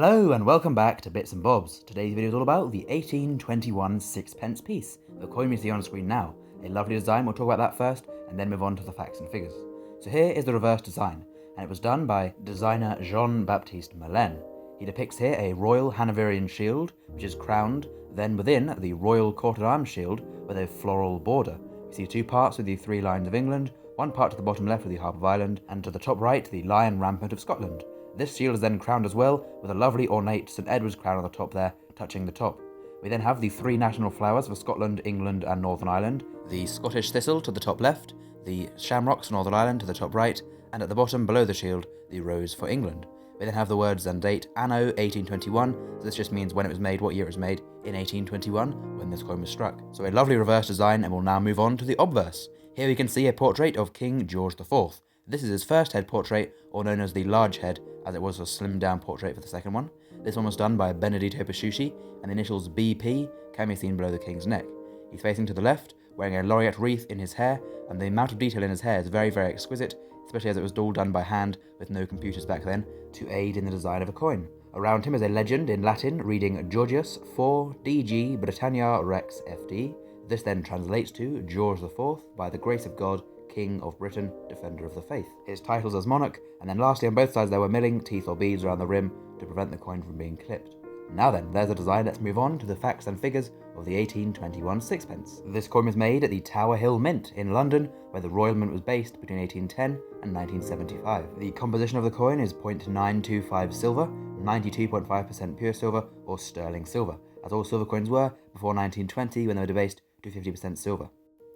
Hello and welcome back to Bits and Bobs. Today's video is all about the 1821 sixpence piece, the coin we see on screen now. A lovely design, we'll talk about that first and then move on to the facts and figures. So here is the reverse design, and it was done by designer Jean-Baptiste Malin. He depicts here a royal Hanoverian shield, which is crowned, then within the royal coat-of-arms shield with a floral border. We see two parts with the three lions of England, one part to the bottom left with the harp of Ireland, and to the top right the lion rampant of Scotland. This shield is then crowned as well, with a lovely ornate St Edward's crown on the top there, touching the top. We then have the three national flowers for Scotland, England and Northern Ireland, the Scottish thistle to the top left, the shamrocks for Northern Ireland to the top right, and at the bottom below the shield, the rose for England. We then have the words and date Anno 1821, so this just means when it was made, what year it was made, in 1821, when this coin was struck. So a lovely reverse design, and we'll now move on to the obverse. Here we can see a portrait of King George IV. This is his first head portrait, or known as the large head, as it was a slimmed down portrait for the second one. This one was done by Benedetto Pesciucci, and the initials BP can be seen below the king's neck. He's facing to the left, wearing a laureate wreath in his hair, and the amount of detail in his hair is very, very exquisite, especially as it was all done by hand with no computers back then, to aid in the design of a coin. Around him is a legend in Latin reading Georgius 4 DG Britannia Rex FD. This then translates to George IV, by the grace of God, King of Britain, Defender of the Faith. His titles as monarch, and then lastly on both sides there were milling, teeth or beads around the rim to prevent the coin from being clipped. Now then, there's the design, let's move on to the facts and figures of the 1821 sixpence. This coin was made at the Tower Hill Mint in London, where the Royal Mint was based between 1810 and 1975. The composition of the coin is 0.925 silver, 92.5% pure silver or sterling silver, as all silver coins were before 1920 when they were debased to 50% silver.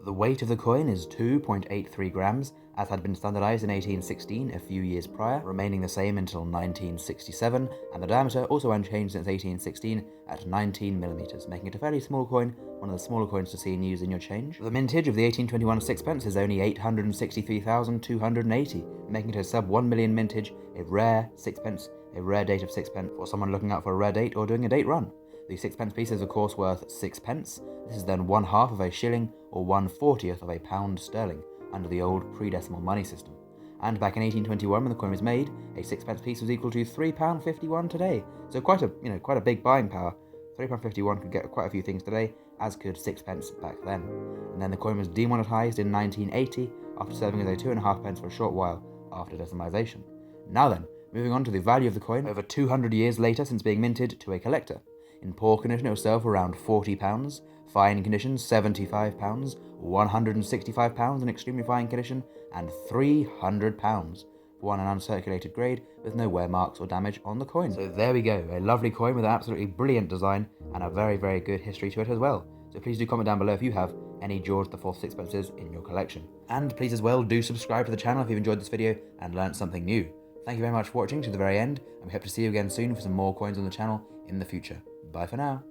The weight of the coin is 2.83 grams, as had been standardized in 1816, a few years prior, remaining the same until 1967, and the diameter also unchanged since 1816 at 19 millimeters, making it a fairly small coin, one of the smaller coins to see and use in your change. The mintage of the 1821 sixpence is only 863,280, making it a sub 1 million mintage, a rare sixpence, a rare date of sixpence for someone looking out for a rare date or doing a date run. The sixpence piece is of course worth 6p. This is then 1/2 of a shilling or 1/40th of a pound sterling under the old pre-decimal money system. And back in 1821 when the coin was made, a sixpence piece was equal to £3.51 today. So quite a big buying power. £3.51 could get quite a few things today, as could sixpence back then. And then the coin was demonetised in 1980 after serving as a 2.5p for a short while after decimalisation. Now then, moving on to the value of the coin over 200 years later since being minted to a collector. In poor condition it will sell for around £40, fine condition £75, £165 in extremely fine condition, and £300 for one in uncirculated grade with no wear marks or damage on the coin. So there we go, a lovely coin with an absolutely brilliant design and a very, very good history to it as well. So please do comment down below if you have any George IV sixpences in your collection. And please as well do subscribe to the channel if you've enjoyed this video and learned something new. Thank you very much for watching to the very end, and we hope to see you again soon for some more coins on the channel in the future. Bye for now.